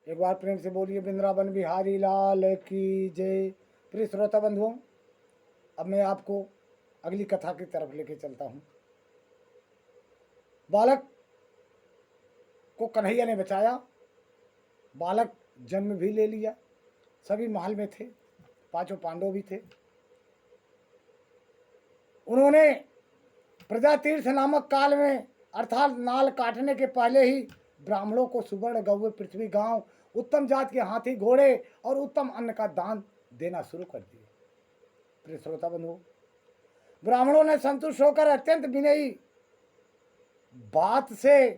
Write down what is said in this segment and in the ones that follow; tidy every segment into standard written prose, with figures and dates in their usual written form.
एक बार प्रेम से बोलिए वृंदावन बिहारी लाल की जय। प्रिय श्रोता बंधुओं, अब मैं आपको अगली कथा की तरफ लेके चलता हूँ। बालक को कन्हैया ने बचाया। बालक जन्म भी ले लिया। सभी महल में थे। पांचों पांडव भी थे। उन्होंने प्रजातीर्थ नामक काल में अर्थात नाल काटने के पहले ही ब्राह्मणों को सुवर्ण गौ पृथ्वी गांव उत्तम जात के हाथी घोड़े और उत्तम अन्न का दान देना शुरू कर दिया। प्रिय श्रोता बंधु, ब्राह्मणों ने संतुष्ट होकर अत्यंत विनयी बात से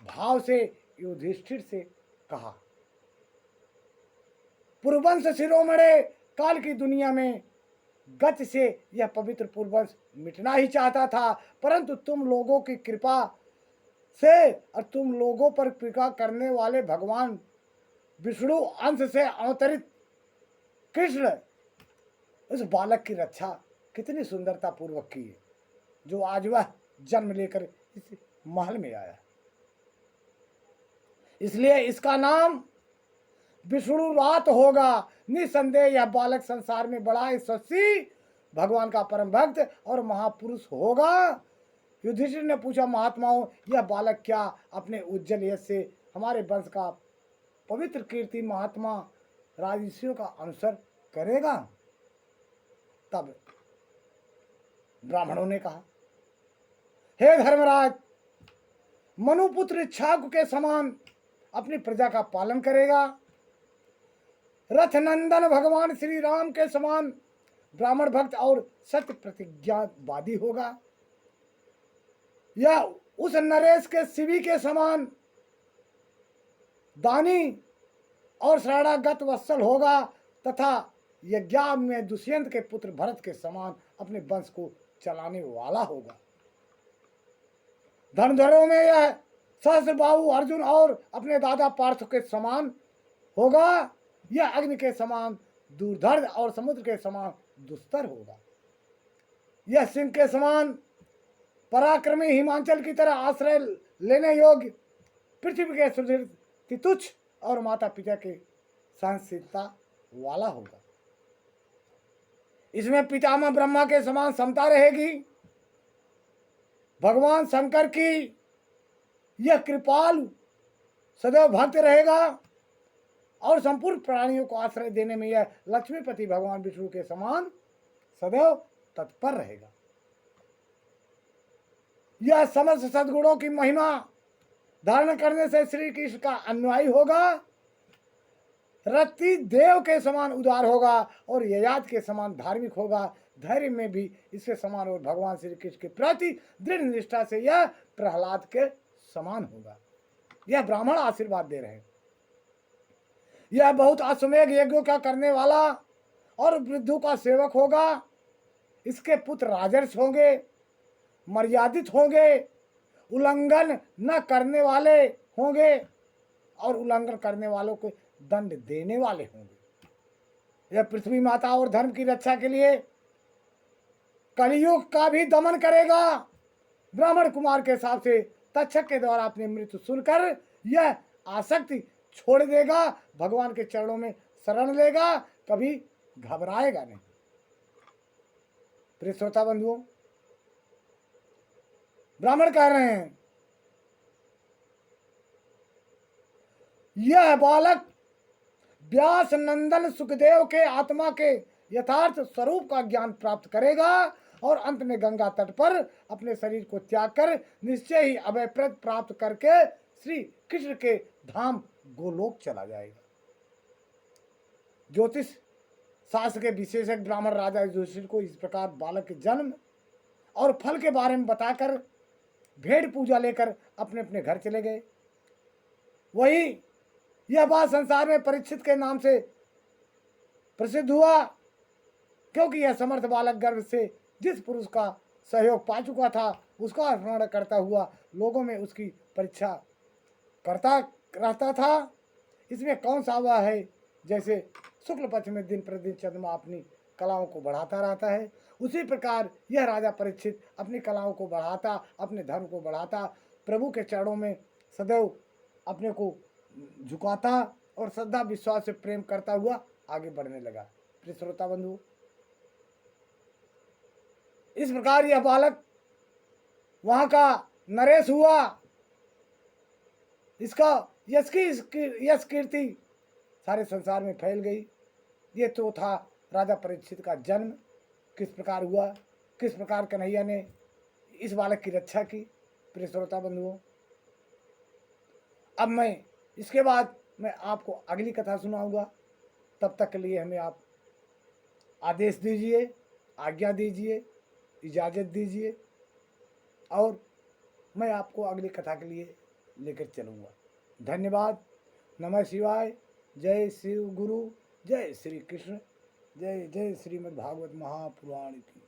भाव से युधिष्ठिर से कहा, पूर्ववंश शिरोमणे काल की दुनिया में गत से यह पवित्र पूर्ववंश मिटना ही चाहता था, परंतु तुम लोगों की कृपा से और तुम लोगों पर कृपा करने वाले भगवान विष्णु अंश से अवतरित कृष्ण उस बालक की रक्षा कितनी सुंदरता पूर्वक की है, जो आज वह जन्म लेकर इस महल में आया। इसलिए इसका नाम विष्णुरात होगा। निसंदेह यह बालक संसार में बड़ा यशस्वी भगवान का परम भक्त और महापुरुष होगा। युधिष्ठिर ने पूछा, महात्माओं, यह बालक क्या अपने उज्जवल यश से हमारे वंश का पवित्र कीर्ति महात्मा राजर्षियों का अनुसर करेगा? तब ब्राह्मणों ने कहा, हे धर्मराज, मनुपुत्र इक्ष्वाकु के समान अपनी प्रजा का पालन करेगा। रथनंदन भगवान श्री राम के समान ब्राह्मण भक्त और सत्य प्रतिज्ञावादी होगा। या उस नरेश के शिवी के समान दानी और शरणागत वत्सल होगा, तथा यज्ञ में दुष्यंत के पुत्र भरत के समान अपने वंश को चलाने वाला होगा। धनुधरों में यह सहस्त्रबाहु अर्जुन और अपने दादा पार्थ के समान होगा। यह अग्नि के समान दूरधर और समुद्र के समान दुस्तर होगा। यह सिंह के समान पराक्रमी हिमांचल की तरह आश्रय लेने योग्य, पृथ्वी के सुदृढ़ तुच्छ और माता पिता के सहनशीलता वाला होगा। इसमें पितामह ब्रह्मा के समान समता रहेगी। भगवान शंकर की यह कृपालु सदैव भक्त रहेगा और संपूर्ण प्राणियों को आश्रय देने में यह लक्ष्मीपति भगवान विष्णु के समान सदैव तत्पर रहेगा। यह समस्त सद्गुणों की महिमा धारण करने से श्री कृष्ण का अनुयायी होगा। रति देव के समान उदार होगा और ययाति के समान धार्मिक होगा। धैर्य में भी इसके समान और भगवान श्री कृष्ण के प्रति दृढ़ निष्ठा से यह प्रहलाद के समान होगा। यह ब्राह्मण आशीर्वाद दे रहे हैं। यह बहुत अश्वमेध यज्ञों का करने वाला और वृद्धों का सेवक होगा। इसके पुत्र राजर्षि होंगे, मर्यादित होंगे, उल्लंघन न करने वाले होंगे और उल्लंघन करने वालों को दंड देने वाले होंगे। यह पृथ्वी माता और धर्म की रक्षा के लिए कलयुग का भी दमन करेगा। ब्राह्मण कुमार के हिसाब से तक्षक के द्वारा अपनी मृत्यु सुनकर यह आसक्ति छोड़ देगा, भगवान के चरणों में शरण लेगा, कभी घबराएगा नहीं। प्रिय श्रोता बंधुओं, ब्राह्मण कह रहे हैं, यह बालक व्यास नंदन सुखदेव के आत्मा के यथार्थ स्वरूप का ज्ञान प्राप्त करेगा और अंत में गंगा तट पर अपने शरीर को त्याग कर निश्चय ही अभयप्रद प्राप्त करके श्री कृष्ण के धाम गोलोक चला जाएगा। ज्योतिष शास्त्र के विशेषज्ञ ब्राह्मण राजा युधिष्ठिर को इस प्रकार बालक के जन्म और फल के बारे में बताकर भेड़ पूजा लेकर अपने अपने घर चले गए। वही यह बात संसार में परीक्षित के नाम से प्रसिद्ध हुआ, क्योंकि यह समर्थ बालक गर्भ से जिस पुरुष का सहयोग पा चुका था उसका स्मरण करता हुआ लोगों में उसकी परीक्षा करता रहता था। इसमें कौन सा हुआ है, जैसे शुक्ल पक्ष में दिन प्रतिदिन चंद्रमा अपनी कलाओं को बढ़ाता रहता है, उसी प्रकार यह राजा परीक्षित अपनी कलाओं को बढ़ाता, अपने धर्म को बढ़ाता, प्रभु के चरणों में सदैव अपने को झुकाता और श्रद्धा विश्वास से प्रेम करता हुआ आगे बढ़ने लगा। प्रिय श्रोता बंधु, इस प्रकार यह बालक वहां का नरेश हुआ। इसका यश कीर्ति सारे संसार में फैल गई। ये तो था राजा परीक्षित का जन्म किस प्रकार हुआ, किस प्रकार कन्हैया ने इस बालक की रक्षा की। प्रिय श्रोता बंधुओं, अब इसके बाद मैं आपको अगली कथा सुनाऊंगा। तब तक के लिए हमें आप आदेश दीजिए, आज्ञा दीजिए, इजाज़त दीजिए और मैं आपको अगली कथा के लिए लेकर चलूँगा। धन्यवाद। नमः शिवाय। जय शिव गुरु, जय श्री कृष्ण, जय जय श्रीमद् भागवत महापुराण की।